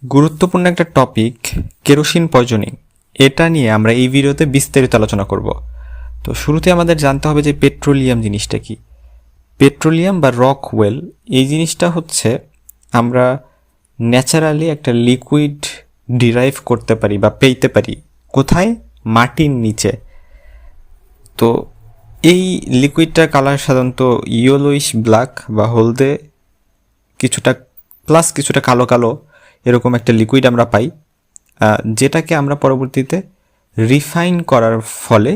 গুরুত্বপূর্ণ একটা topic kerosene poisoning, এটা নিয়ে আমরা এই ভিডিওতে বিস্তারিত আলোচনা করব। তো শুরুতে আমাদের জানতে হবে যে পেট্রোলিয়াম জিনিসটা কি। পেট্রোলিয়াম বা রক ওয়েল এই জিনিসটা হচ্ছে আমরা ন্যাচারালি একটা লিকুইড ডিরাইভ করতে পারি বা পেতে পারি কোথায়, মাটির নিচে। তো এই লিকুইডটার কালার সাধারণত ইয়েলোইশ ব্ল্যাক বা হলদে কিছুটা প্লাস কিছুটা কালো কালো এরকম একটা লিকুইড আমরা পাই, যেটাকে আমরা পরবর্তীতে রিফাইন করার ফলে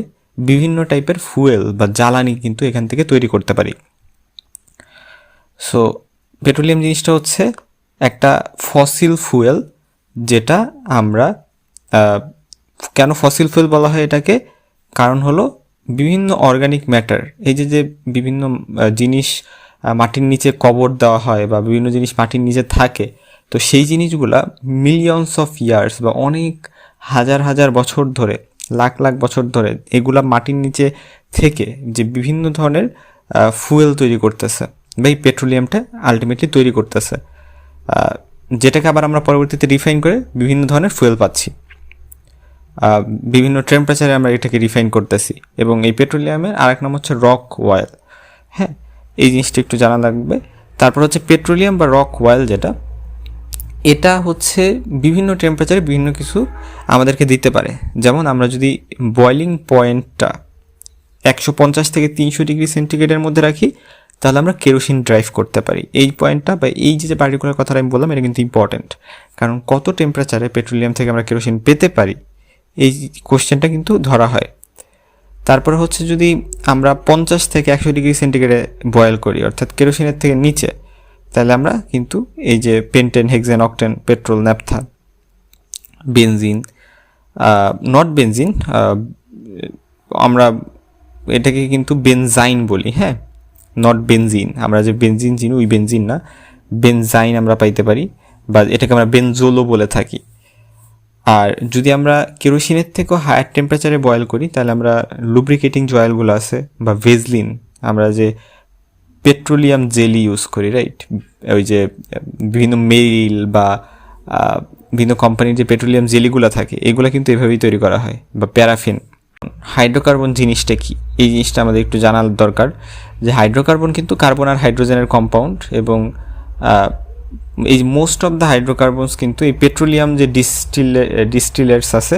বিভিন্ন টাইপের ফুয়েল বা জ্বালানি কিন্তু এখান থেকে তৈরি করতে পারি। সো পেট্রোলিয়াম জিনিসটা হচ্ছে একটা ফসিল ফুয়েল, যেটা আমরা কেন ফসিল ফুয়েল বলা হয় এটাকে, কারণ হলো বিভিন্ন অর্গানিক ম্যাটার, এই যে বিভিন্ন জিনিস মাটির নিচে কবর দেওয়া হয় বা বিভিন্ন জিনিস মাটির নিচে থাকে, তো সেই জিনিসগুলা মিলিয়নস অফ ইয়ার্স বা অনেক হাজার হাজার বছর ধরে, লাখ লাখ বছর ধরে এগুলা মাটির নিচে থেকে যে বিভিন্ন ধরনের ফুয়েল তৈরি করতেছে বা এই পেট্রোলিয়ামটা আলটিমেটলি তৈরি করতেছে, যেটাকে আবার আমরা পরবর্তীতে রিফাইন করে বিভিন্ন ধরনের ফুয়েল পাচ্ছি। বিভিন্ন টেম্পারেচারে আমরা এটাকে রিফাইন করতেছি। এবং এই পেট্রোলিয়ামের আরেক নাম হচ্ছে রক ওয়েল। হ্যাঁ, এই জিনিসটা একটু জানা লাগবে। তারপর হচ্ছে পেট্রোলিয়াম বা রক ওয়েল, যেটা এটা হচ্ছে বিভিন্ন টেম্পারেচারে বিভিন্ন কিছু আমাদেরকে দিতে পারে। যেমন আমরা যদি বয়লিং পয়েন্টটা 150 থেকে 300 ডিগ্রি সেন্টিগ্রেডের মধ্যে রাখি, তাহলে আমরা কেরোসিন ড্রাইভ করতে পারি। এই পয়েন্টটা বা এই যে পার্টিকুলার কথাটা আমি বললাম, এটা কিন্তু ইম্পর্টেন্ট, কারণ কত টেম্পারেচারে পেট্রোলিয়াম থেকে আমরা কেরোসিন পেতে পারি এই কোশ্চেনটা কিন্তু ধরা হয়। তারপরে হচ্ছে যদি আমরা 50 থেকে 100 ডিগ্রি সেন্টিগ্রেডে বয়েল করি, অর্থাৎ কেরোসিনের থেকে নিচে, তাহলে আমরা কিন্তু এই যে pentane, hexane, octane, petrol, naphtha, benzene, not benzene, আমরা এটাকে কিন্তু বেনজাইন বলি। হ্যাঁ, নট বেনজিন, আমরা যে বেনজিন চিনি ওই বেনজিন না, বেনজাইন আমরা পাইতে পারি, বা এটাকে আমরা বেনজোলও বলে থাকি। আর যদি আমরা কেরোসিনের থেকেও হায়ার টেম্পারেচারে বয়েল করি, তাহলে আমরা লুব্রিকেটিং যে অয়েলগুলো আছে বা ভেজলিন, আমরা যে পেট্রোলিয়াম জেলি ইউজ করি, রাইট, ওই যে বিভিন্ন মেরিল বা বিভিন্ন কোম্পানির যে পেট্রোলিয়াম জেলিগুলো থাকে, এগুলো কিন্তু এভাবেই তৈরি করা হয়। বা প্যারাফিন। হাইড্রোকার্বন জিনিসটা কি, এই জিনিসটা আমাদের একটু জানার দরকার। যে হাইড্রোকার্বন কিন্তু কার্বন আর হাইড্রোজেনের কম্পাউন্ড, এবং এই মোস্ট অফ দ্য হাইড্রোকার্বনস কিন্তু এই পেট্রোলিয়াম যে ডিস্টিলেটস আছে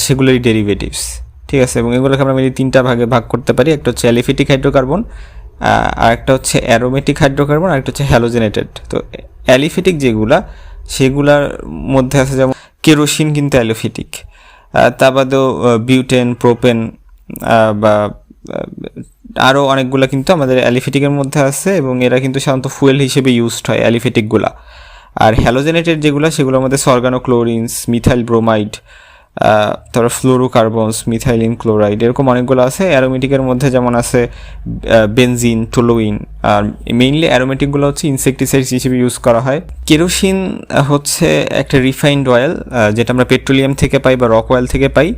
সেগুলোরই ডেরিভেটিভস, ঠিক আছে। এবং এগুলোকে আমরা মেনলি তিনটা ভাগে ভাগ করতে পারি। একটা হচ্ছে অ্যালিফেটিক হাইড্রোকার্বন, আর একটা হচ্ছে অ্যারোমেটিক হাইড্রোকার্বন, আর একটা হচ্ছে হ্যালোজেনেটেড। তো অ্যালিফেটিক যেগুলা, সেগুলার মধ্যে আছে যেমন কেরোসিন কিন্তু অ্যালিফেটিক, তা বাদেও বিউটেন, প্রোপেন, বা আরও অনেকগুলো কিন্তু আমাদের অ্যালিফেটিকের মধ্যে আছে, এবং এরা কিন্তু সাধারণত ফুয়েল হিসেবে ইউজড হয় অ্যালিফেটিকগুলা। আর হ্যালোজেনেটেড যেগুলো, সেগুলোর মধ্যে সর্গানোক্লোরিনস, মিথাইল ব্রোমাইড, তারপর ফ্লোরোকার্বনস, মিথাইলিন ক্লোরাইড, এরকম অনেকগুলো আছে। অ্যারোমেটিকের মধ্যে যেমন আছে বেনজিন, টোলোইন। আর মেইনলি অ্যারোমেটিকগুলো হচ্ছে ইনসেকটিসাইডস হিসেবে ইউজ করা হয়। কেরোসিন হচ্ছে একটা রিফাইন্ড অয়েল, যেটা আমরা পেট্রোলিয়াম থেকে পাই বা রক অয়েল থেকে পাই।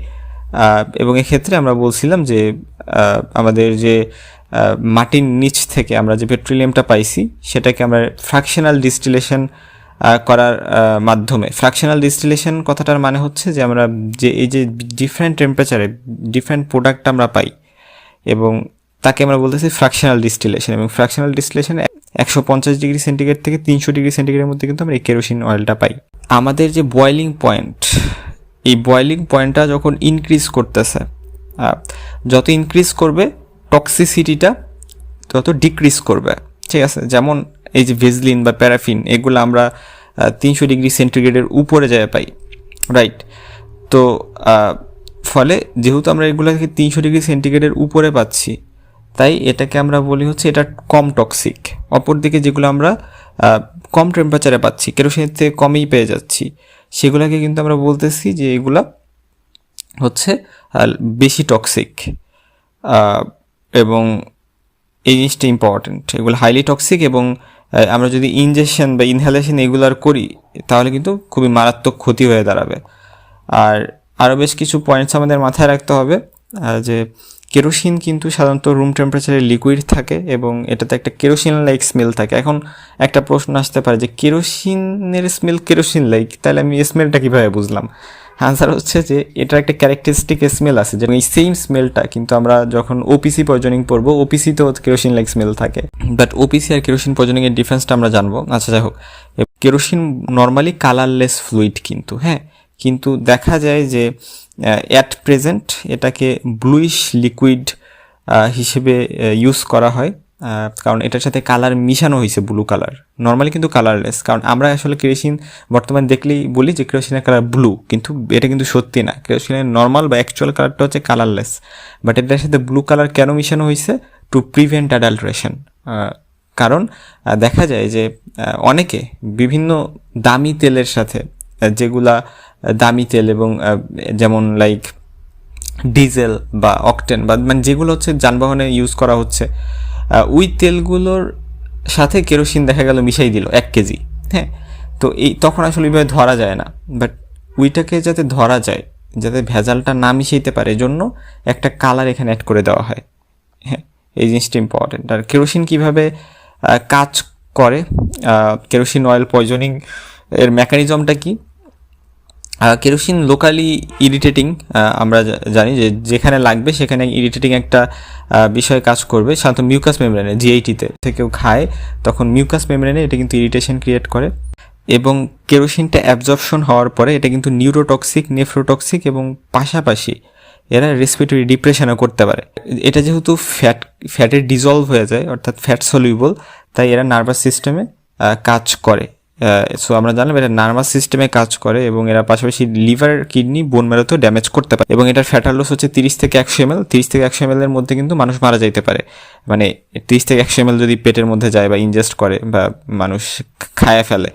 এবং এক্ষেত্রে আমরা বলছিলাম যে আমাদের যে মাটির নিচ থেকে আমরা যে পেট্রোলিয়ামটা পাইছি, সেটাকে আমরা ফ্র্যাকশনাল ডিস্টিলেশন করার মাধ্যমে, ফ্র্যাকশনাল ডিস্টিলেশন কথাটার মানে হচ্ছে যে আমরা যে এই যে ডিফারেন্ট টেম্পারেচারে ডিফারেন্ট প্রোডাক্ট আমরা পাই, এবং তাকে আমরা বলতেছি ফ্র্যাকশনাল ডিস্টিলেশন। এবং ফ্র্যাকশনাল ডিস্টিলেশনে 150 ডিগ্রি সেন্টিগ্রেড থেকে 300 ডিগ্রি সেন্টিগ্রেডের মধ্যে কিন্তু আমরা এই কেরোসিন অয়েলটা পাই। আমাদের যে বয়েলিং পয়েন্ট, এই বয়েলিং পয়েন্টটা যখন ইনক্রিজ করতেছে, যত ইনক্রিজ করবে টক্সিসিটিটা তত ডিক্রিজ করবে, ঠিক আছে। যেমন এই যে ভেজলিন বা প্যারাফিন, এগুলো আমরা 300 ডিগ্রি সেন্টিগ্রেডের উপরে যায় পাই, রাইট। তো ফলে যেহেতু আমরা এগুলোকে 300 ডিগ্রি সেন্টিগ্রেডের উপরে পাচ্ছি, তাই এটাকে আমরা বলি হচ্ছে এটা কম টক্সিক। অপরদিকে যেগুলো আমরা কম টেম্পারেচারে পাচ্ছি, কেরোসিনের থেকে কমেই পেয়ে যাচ্ছি, সেগুলোকে কিন্তু আমরা বলতেছি যে এগুলা হচ্ছে বেশি টক্সিক। এবং এই জিনিসটা ইম্পর্টেন্ট, এগুলো হাইলি টক্সিক, এবং আমরা যদি ইনজেকশন বা ইনহেলেশন এগুলার করি, তাহলে কিন্তু খুবই মারাত্মক ক্ষতি হয়ে দাঁড়াবে। আর আরও বেশ কিছু পয়েন্টস আমাদের মাথায় রাখতে হবে, যে কেরোসিন কিন্তু সাধারণত রুম টেম্পারেচারে লিকুইড থাকে এবং এটাতে একটা কেরোসিন লাইক স্মেল থাকে। এখন একটা প্রশ্ন আসতে পারে যে কেরোসিনের স্মেল কেরোসিন লাইক, তাহলে আমি স্মেলটা কীভাবে বুঝলাম? আনসার হচ্ছে যে এটার একটা ক্যারেক্টারিস্টিক স্মেল আছে, যেমন এই সেম স্মেলটা কিন্তু আমরা যখন ওপিসি পয়জনিং পড়বো, ওপিসিতেও কেরোসিন লাইক স্মেল থাকে। বাট ওপিসি আর কেরোসিন পয়জনিংয়ের ডিফারেন্সটা আমরা জানবো। আচ্ছা যাই হোক, কেরোসিন নর্মালি কালারলেস ফ্লুইড কিন্তু, হ্যাঁ, কিন্তু দেখা যায় যে অ্যাট প্রেজেন্ট এটাকে ব্লুইশ লিকুইড হিসেবে ইউজ করা হয়, কারণ এটার সাথে কালার মিশানো হয়েছে, ব্লু কালার। নর্মালি কিন্তু কালারলেস, কারণ আমরা আসলে কেরোসিন বর্তমানে দেখলেই বলি যে কেরোসিনের কালার ব্লু, কিন্তু এটা কিন্তু সত্যি না। কেরোসিনের নর্মাল বা অ্যাকচুয়াল কালারটা হচ্ছে কালারলেস, বাট এটার সাথে ব্লু কালার কেন মিশানো হয়েছে? To prevent adulteration. কারণ দেখা যায় যে অনেকে বিভিন্ন দামি তেলের সাথে, যেগুলা দামি তেল এবং যেমন লাইক ডিজেল বা অকটেন বা মানে যেগুলো হচ্ছে যানবাহনে ইউজ করা হচ্ছে, ওই তেলগুলোর সাথে কেরোসিন দেখা গেল মিশাই দিল 1 কেজি, হ্যাঁ। তো এই তখন আসলে ওইভাবে ধরা যায় না, বাট ওইটাকে যাতে ধরা যায়, যাতে ভেজালটা না মিশাইতে পারে, জন্য একটা কালার এখানে অ্যাড করে দেওয়া হয়, হ্যাঁ। এই জিনিসটা ইম্পর্টেন্ট। আর কেরোসিন কীভাবে কাজ করে, কেরোসিন অয়েল পয়জনিং এর মেকানিজমটা কি? কেরোসিন লোকালি ইরিটেটিং, আমরা জানি যে যেখানে লাগবে সেখানে ইরিটেটিং একটা বিষয় কাজ করবে, সাধারণত মিউকাস মেমব্রেনে, জিআইটিতে কেউ খায় তখন মিউকাস মেমব্রেনে এটা কিন্তু ইরিটেশন ক্রিয়েট করে। এবং কেরোসিনটা অ্যাবজর্পশন হওয়ার পরে এটা কিন্তু নিউরোটক্সিক, নেফ্রোটক্সিক এবং পাশাপাশি এরা রেসপিরেটরি ডিপ্রেশনও করতে পারে। এটা যেহেতু ফ্যাটে ডিজলভ হয়ে যায়, অর্থাৎ ফ্যাট সলিউবল, তাই এরা নার্ভাস সিস্টেমে কাজ করে। সো আমরা জানলাম এটা নার্ভাস সিস্টেমে কাজ করে এবং এরা পাশাপাশি লিভার, কিডনি, বোন ম্যারোতেও ড্যামেজ করতে পারে। এবং এটার ফ্যাটাল ডোজ হচ্ছে 30 থেকে 100 ml। 30 থেকে 100 ml এর মধ্যে কিন্তু মানুষ মারা যাইতে পারে, মানে 30 থেকে 100 ml যদি পেটের মধ্যে যায় বা ইনজেস্ট করে বা মানুষ খায় ফেলে।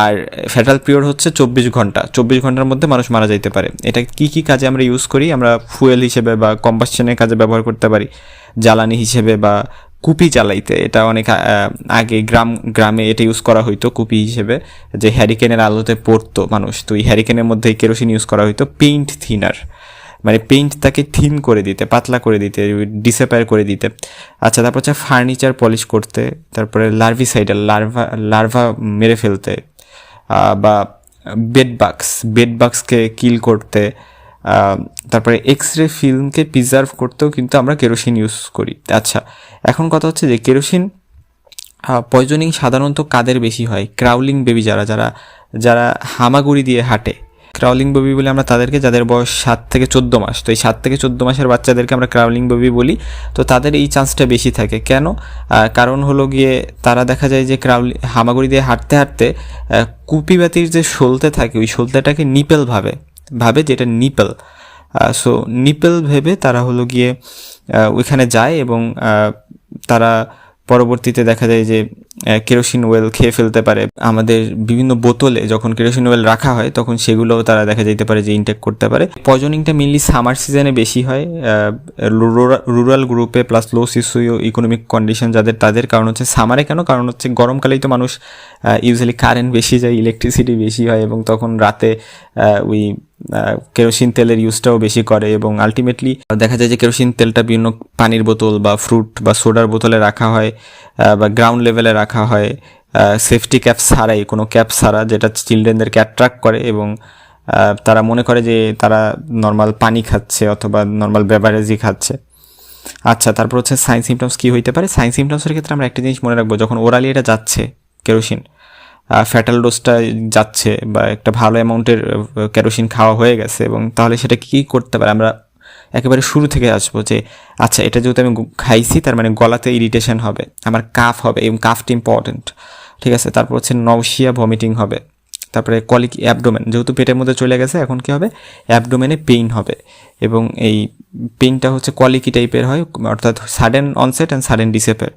আর ফ্যাটাল পিরিয়ড হচ্ছে 24 ঘন্টা। 24 ঘন্টার মধ্যে মানুষ মারা যাইতে পারে। এটা কি কি কাজে আমরা ইউজ করি? আমরা ফুয়েল হিসেবে বা কম্বাসশনের কাজে ব্যবহার করতে পারি, জ্বালানি হিসেবে বা কুপি জ্বালাইতে। এটা অনেক আগে গ্রামে এটা ইউজ করা হইতো কুপি হিসেবে, যে হ্যারিকেনের আলোতে পড়তো মানুষ, তো এই হ্যারিকেনের মধ্যে কেরোসিন ইউজ করা হইতো। পেইন্ট থিনার, মানে পেইন্টটাকে থিন করে দিতে, পাতলা করে দিতে, ডিসঅ্যাপিয়ার করে দিতে। আচ্ছা, তারপর হচ্ছে ফার্নিচার পলিশ করতে, তারপরে লার্ভিসাইডাল, লার্ভা মেরে ফেলতে, বা বেডবাক্সকে কিল করতে, তারপরে এক্সরে ফিল্মকে প্রিজার্ভ করতেও কিন্তু আমরা কেরোসিন ইউজ করি। আচ্ছা, এখন কথা হচ্ছে যে কেরোসিন পয়জনিং সাধারণত কাদের বেশি হয়? ক্রাউলিং বেবি, যারা হামাগুড়ি দিয়ে হাঁটে। ক্রাউলিং বেবি বলে আমরা তাদেরকে, যাদের বয়স 7 থেকে 14 মাস। তো এই 7 থেকে 14 মাসের বাচ্চাদেরকে আমরা ক্রাউলিং বেবি বলি। তো তাদের এই চান্সটা বেশি থাকে। কেন? কারণ হলো গিয়ে তারা দেখা যায় যে হামাগুড়ি দিয়ে হাঁটতে হাঁটতে কুপিবাতির যে সলতে থাকে, ওই সলতেটাকে নিপেল ভাবে যে এটা নিপেল। সো নিপেল ভেবে তারা হলো গিয়ে ওইখানে যায় এবং তারা পরবর্তীতে দেখা যায় যে কেরোসিন ওয়েল খেয়ে ফেলতে পারে। আমাদের বিভিন্ন বোতলে যখন কেরোসিন ওয়েল রাখা হয় তখন সেগুলোও তারা দেখা যেতে পারে যে ইনটেক করতে পারে। পয়জনিংটা মেনলি সামার সিজনে বেশি হয়, রুরাল গ্রুপে plus low socio economic condition তাদের। কারণ হচ্ছে সামারে কেন? কারণ হচ্ছে গরমকালেই তো মানুষ ইউজুয়ালি কারেন্ট বেশি যায়, ইলেকট্রিসিটি বেশি হয় এবং তখন রাতে ওই কেরোসিন তেলের ইউজটাও বেশি করে এবং আলটিমেটলি দেখা যায় যে কেরোসিন তেলটা বিভিন্ন পানির বোতল বা ফ্রুট বা সোডার বোতলে রাখা হয় বা গ্রাউন্ড লেভেলে রাখা হয়, সেফটি ক্যাপ ছাড়াই, কোনো ক্যাপ ছাড়া, যেটা চিলড্রেনদেরকে অ্যাট্রাক্ট করে এবং তারা মনে করে যে তারা নর্মাল পানি খাচ্ছে অথবা নর্মাল বেভারেজই খাচ্ছে। আচ্ছা, তারপর হচ্ছে সাইন সিমটমস কী হইতে পারে? সাইন সিমটমসের ক্ষেত্রে আমরা একটা জিনিস মনে রাখবো, যখন ওরালি এটা যাচ্ছে কেরোসিন, ফ্যাটাল ডোজটা যাচ্ছে বা একটা ভালো অ্যামাউন্টের কেরোসিন খাওয়া হয়ে গেছে, এবং তাহলে সেটা কী করতে পারে? আমরা একেবারে শুরু থেকে আসবো যে আচ্ছা, এটা যেহেতু আমি খাইছি তার মানে গলাতে ইরিটেশন হবে, আমার কাফ হবে এবং কাফটা ইম্পর্টেন্ট, ঠিক আছে। তারপর হচ্ছে নওশিয়া, ভমিটিং হবে। তারপরে কলিক অ্যাবডোমেন, যেহেতু পেটের মধ্যে চলে গেছে এখন কী হবে? অ্যাবডোমেনে পেইন হবে এবং এই পেইনটা হচ্ছে কলিকি টাইপের হয়, অর্থাৎ sudden onset and sudden disappear.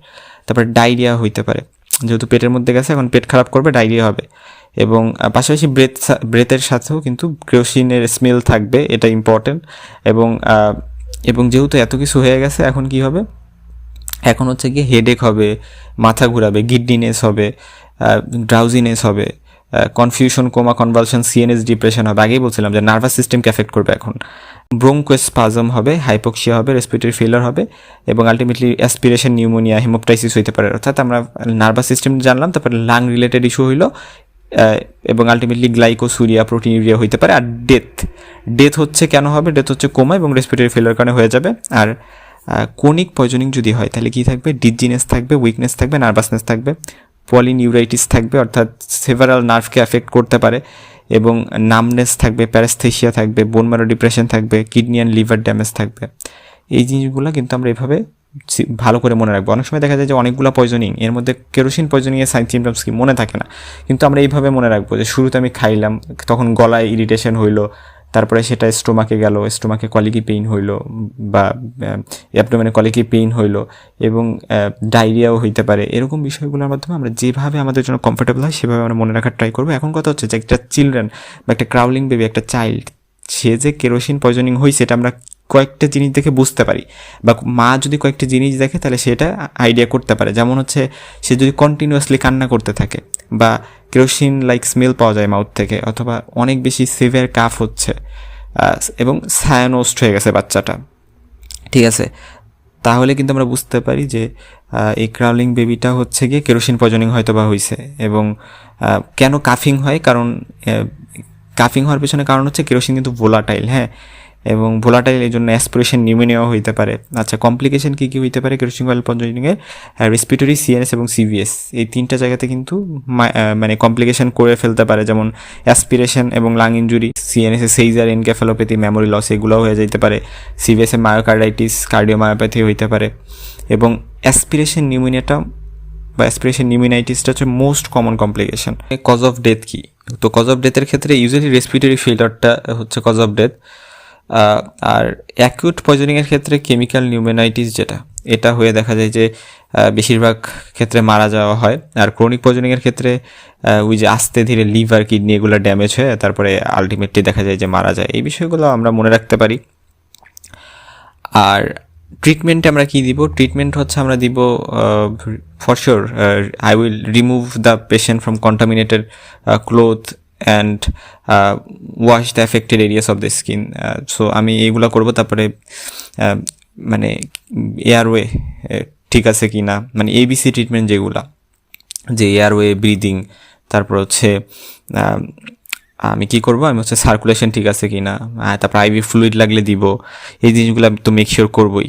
তারপরে ডায়রিয়া হইতে পারে, যেহেতু পেটের মধ্যে গেছে এখন পেট খারাপ করবে, ডায়রিয়া হবে। এবং পাশাপাশি ব্রেথের সাথেও কিন্তু কেরোসিনের স্মেল থাকবে, এটা ইম্পর্টেন্ট। এবং যেহেতু এত কিছু হয়ে গেছে এখন কি হবে? এখন হচ্ছে গিয়ে হেডেক হবে, মাথা ঘুরাবে, গিডনিনেস হবে, ড্রাউজিনেস হবে, confusion, coma, convulsion, CNS, depression হবে। আগেই বলছিলাম যে নার্ভাস সিস্টেমকে এফেক্ট করবে এখন। ব্রোঙ্কোস্পাজম হবে, হাইপোক্সিয়া হবে, রেসপিরেটরি ফেলার হবে এবং আলটিমেটলি অ্যাসপিরেশন, নিউমোনিয়া, হেমোপটাইসিস হইতে পারে। অর্থাৎ আমরা নার্ভাস সিস্টেম জানলাম, তারপরে লাং রিলেটেড ইস্যু হইলো এবং আলটিমেটলি গ্লাইকোসুরিয়া, প্রোটিনিউরিয়া হইতে পারে। আর ডেথ হচ্ছে কেন হবে? ডেথ হচ্ছে কোমা এবং রেসপিরেটরি ফেলার কারণে হয়ে যাবে। আর কোনিক পয়জনিং যদি হয় তাহলে কি থাকবে? ডিজিনেস থাকবে, উইকনেস থাকবে, নার্ভাসনেস থাকবে, পলিনিউরাইটিস থাকবে অর্থাৎ সেভারাল নার্ভকে অ্যাফেক্ট করতে পারে এবং নামনেস থাকবে, প্যারাস্থেশিয়া থাকবে, বোন ম্যারো ডিপ্রেশন থাকবে, কিডনি অ্যান্ড লিভার ড্যামেজ থাকবে। এই জিনিসগুলো কিন্তু আমরা এভাবে ভালো করে মনে রাখবো। অনেক সময় দেখা যায় যে অনেকগুলো পয়জনিং, এর মধ্যে কেরোসিন পয়জনিংয়ের সাইন সিমটমস কি মনে থাকে না, কিন্তু আমরা এইভাবে মনে রাখবো যে শুরুতে আমি খাইলাম, তখন গলায় ইরিটেশন হইলো, তারপরে সেটা স্টোমাকে গেল, স্টোমাকে কলিকি পেইন হইলো বা অ্যাবডোমেনে কলিকি পেইন হইলো এবং ডায়রিয়াও হইতে পারে। এরকম বিষয়গুলোর মাধ্যমে আমরা যেভাবে আমাদের জন্য কমফোর্টেবল হয় সেভাবে আমরা মনে রাখার ট্রাই করবো। এখন কথা হচ্ছে যে একটা চিলড্রেন বা একটা ক্রাউলিং বেবি, একটা চাইল্ড, সে যে কেরোসিন পয়জনিং হয়েছে এটা আমরা কয়েকটা জিনিস দেখে বুঝতে পারি, বা মা যদি কয়েকটা জিনিস দেখে তাহলে সেটা আইডিয়া করতে পারে। যেমন হচ্ছে সে যদি কন্টিনিউয়াসলি কান্না করতে থাকে বা কেরোসিন লাইক স্মেল পাওয়া যায় মাউথ থেকে, অথবা অনেক বেশি সিভিয়ার কাফ হচ্ছে এবং সায়ানোস্ট হয়ে গেছে বাচ্চাটা, ঠিক আছে, তাহলে কিন্তু আমরা বুঝতে পারি যে এই ক্রাউলিং বেবিটা হচ্ছে গিয়ে কেরোসিন পয়জনিং হয়তো বা হয়েছে। এবং কেন কাফিং হয়? কারণ কাফিং হওয়ার পেছনে কারণ হচ্ছে কেরোসিন কিন্তু ভোলাটাইল, হ্যাঁ, এবং ভোলাটাইল এই জন্য অ্যাসপিরেশন, নিউমোনিয়াও হইতে পারে। আচ্ছা, কমপ্লিকেশন কী কী হইতে পারে কেরোসিন অয়েল পয়জনিংয়ে? রেসপিরেটরি, সিএনএস এবং সিভিএস, এই তিনটা জায়গাতে কিন্তু মানে কমপ্লিকেশন করে ফেলতে পারে। যেমন অ্যাসপিরেশন এবং লাং ইঞ্জুরি, সিএনএসে সেইজার, এনকেফালোপ্যাথি, মেমোরি লস এগুলোও হয়ে যেতে পারে। সিভিএসে মায়োকার্ডাইটিস, কার্ডিওমায়োপ্যাথি হইতে পারে। এবং অ্যাসপিরেশন নিউমোনিয়াটা বা অ্যাসপিরেশন নিউমোনাইটিসটা হচ্ছে most common complication. Cause of death কি? তো কজ অফ ডেথের ক্ষেত্রে ইউজুয়ালি রেসপিরেটরি ফেইলিউরটা হচ্ছে কজ অফ ডেথ। আর অ্যাকিউট পয়জনিংয়ের ক্ষেত্রে কেমিক্যাল নিউমোনাইটিস যেটা, এটা হয়ে দেখা যায় যে বেশিরভাগ ক্ষেত্রে মারা যাওয়া হয়। আর ক্রনিক পয়জনিংয়ের ক্ষেত্রে ওই যে আস্তে ধীরে লিভার, কিডনি এগুলো ড্যামেজ হয়ে তারপরে আলটিমেটলি দেখা যায় যে মারা যায়। এই বিষয়গুলো আমরা মনে রাখতে পারি। আর ট্রিটমেন্টে আমরা কি দিব? ট্রিটমেন্ট হচ্ছে আমরা দিব for sure I will remove the patient from contaminated cloth and wash the affected areas of the skin. So আমি এইগুলো করবো। তারপরে মানে এয়ারওয়ে ঠিক আছে কি না, মানে এবিসি ট্রিটমেন্ট যেগুলা, যে এয়ারওয়ে, ব্রিদিং, তারপর হচ্ছে আমি কি করব, আমি হচ্ছে সার্কুলেশন ঠিক আছে কি না, তারপর আইভি ফ্লুইড লাগলে দিব। এই জিনিসগুলো তো মেক শিওর করবোই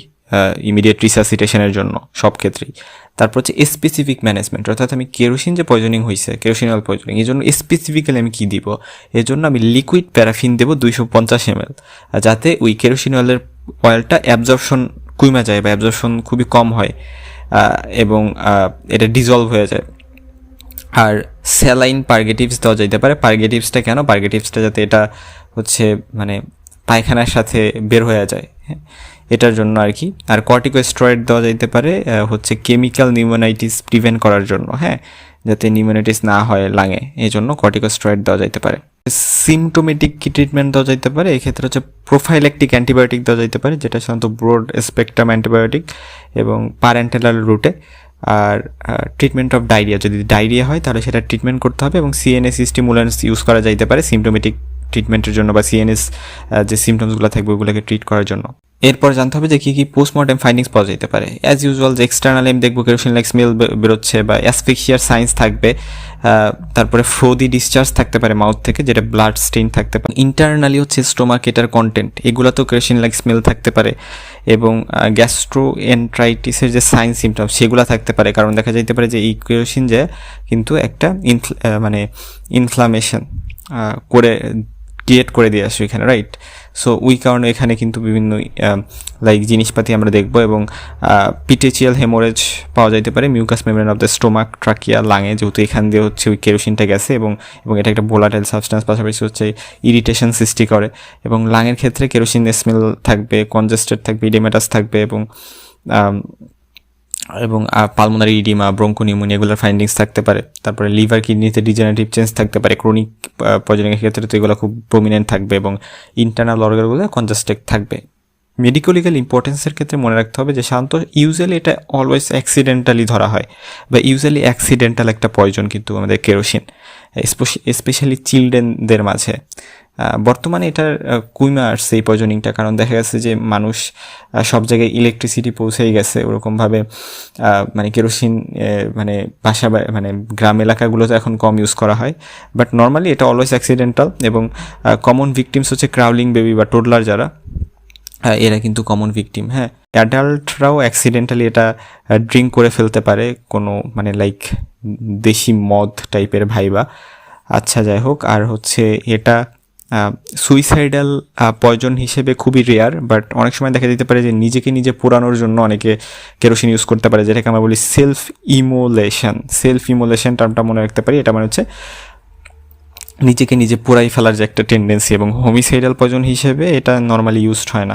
ইমিডিয়েট রিসাসিটেশনের জন্য সব ক্ষেত্রেই। তারপর হচ্ছে স্পেসিফিক ম্যানেজমেন্ট, অর্থাৎ আমি কেরোসিন যে পয়জনিং হয়েছে, কেরোসিন অয়েল পয়জনিং, এই জন্য স্পেসিফিক্যালি আমি কী দিব? এর জন্য আমি লিকুইড প্যারাফিন দেবো 250 ml, যাতে ওই কেরোসিন অয়েলটা অ্যাবজর্পশন কমে যায় বা অ্যাবজর্পশন খুবই কম হয় এবং এটা ডিজলভ হয়ে যায়। আর স্যালাইন পার্গেটিভস দেওয়া যেতে পারে। পার্গেটিভসটা কেন? পার্গেটিভসটা যাতে এটা হচ্ছে মানে পায়খানার সাথে বের হয়ে যায়, হ্যাঁ, এটার জন্য আর কি। আর কর্টিকোস্টেরয়েড দেওয়া যেতে পারে হচ্ছে কেমিক্যাল নিউমোনাইটিস প্রিভেন্ট করার জন্য, হ্যাঁ, যাতে নিউমোনাইটিস না হয় লাঙে, এই জন্য কর্টিকোস্টেরয়েড দেওয়া যেতে পারে। সিমটোমেটিক কি ট্রিটমেন্ট দেওয়া যেতে পারে? এক্ষেত্রে হচ্ছে প্রোফাইল্যাকটিক অ্যান্টিবায়োটিক দেওয়া যেতে পারে, যেটা সাধারণত ব্রড স্পেকট্রাম অ্যান্টিবায়োটিক এবং প্যারেন্টাল রুটে। আর ট্রিটমেন্ট অফ ডায়রিয়া, যদি ডায়রিয়া হয় তাহলে সেটা ট্রিটমেন্ট করতে হবে এবং সিএনএস স্টিমুলেন্টস ইউজ করা যাইতে পারে সিমটোমেটিক ট্রিটমেন্টের জন্য, বা সিএনএস যে সিমটমসগুলো থাকবে ওগুলোকে ট্রিট করার জন্য। এরপর জানতে হবে যে কী কী পোস্টমর্টেম ফাইন্ডিংস পাওয়া যেতে পারে। অ্যাজ ইউজুয়াল যে এক্সটার্নাল এম দেখবো কেরোসিন লাইক স্মেল বেরোচ্ছে বা অ্যাসফিক্সিয়ার সাইন্স থাকবে, তারপরে ফ্রোদি ডিসচার্জ থাকতে পারে মাউথ থেকে, যেটা ব্লাড স্টেইন থাকতে পারে। ইন্টারনালি হচ্ছে স্টোমাক, এটার কন্টেন্ট এগুলোতেও কেরোসিন লাইক স্মেল থাকতে পারে এবং গ্যাস্ট্রোএন্ট্রাইটিসের যে সাইন সিমটমস সেগুলো থাকতে পারে, কারণ দেখা যাইতে পারে যে এই কেরোসিন যে কিন্তু একটা মানে ইনফ্লামেশন করে ক্রিয়েট করে দিয়ে আসবে এখানে, রাইট? সো ওই কারণে এখানে কিন্তু বিভিন্ন লাইক জিনিসপাতি আমরা দেখবো এবং পিটেচিয়াল হেমোরেজ পাওয়া যাইতে পারে, mucous membrane of the stomach, trachea, লাঙে, যেহেতু এখান দিয়ে হচ্ছে ওই কেরোসিনটা গেছে এবং এটা একটা ভোলাটাইল সাবস্টেন্স, পাশাপাশি হচ্ছে ইরিটেশন সৃষ্টি করে। এবং লাঙের ক্ষেত্রে কেরোসিন স্মেল থাকবে, কনজেস্টেড থাকবে, ইডেমাটাস থাকবে এবং পালমোনারি ইডিমা, ব্রঙ্কোনিউমোনিয়া এগুলোর ফাইন্ডিংস থাকতে পারে। তারপরে লিভার, কিডনিতে ডিজেনারেটিভ চেঞ্জ থাকতে পারে। ক্রনিক পয়জনিংয়ের ক্ষেত্রে তো এগুলো খুব প্রমিনেন্ট থাকবে এবং ইন্টারনাল অর্গানগুলো কনজেস্টেড থাকবে। মেডিকোলিক্যাল ইম্পর্টেন্সের ক্ষেত্রে মনে রাখতে হবে যে সাধারণত ইউজুয়ালি এটা অলওয়েজ অ্যাক্সিডেন্টালি ধরা হয় বা ইউজুয়ালি অ্যাক্সিডেন্টাল একটা পয়জন কিন্তু আমাদের কেরোসিন, স্পেশালি চিলড্রেনদের মাঝে। বর্তমানে এটার কমে আসছে এই পয়জনিংটা, কারণ দেখা গেছে যে মানুষ সব জায়গায় ইলেকট্রিসিটি পৌঁছেই গেছে, ওরকমভাবে মানে কেরোসিন মানে মানে গ্রাম এলাকাগুলোতে এখন কম ইউজ করা হয়। বাট নর্মালি এটা অলওয়েজ অ্যাক্সিডেন্টাল, এবং কমন ভিকটিমস হচ্ছে ক্রাউলিং বেবি বা টোডলার যারা, এরা কিন্তু কমন ভিকটিম। হ্যাঁ, অ্যাডাল্টরাও অ্যাক্সিডেন্টালি এটা ড্রিঙ্ক করে ফেলতে পারে, কোনো মানে লাইক দেশি মদ টাইপের ভাইবা। আচ্ছা, যাই হোক। আর হচ্ছে এটা সুইসাইডাল পয়জন হিসেবে খুবই রেয়ার, বাট অনেক সময় দেখা যেতে পারে যে নিজেকে নিজে পোড়ানোর জন্য অনেকে কেরোসিন ইউজ করতে পারে, যেটাকে আমরা বলি সেলফ ইমোলেশন টার্মটা মনে রাখতে পারি। এটা মানে হচ্ছে নিজেকে নিজে পোড়াই ফেলার যে একটা টেন্ডেন্সি, এবং হোমিসাইডাল পয়জন হিসেবে এটা নর্মালি ইউজড হয় না।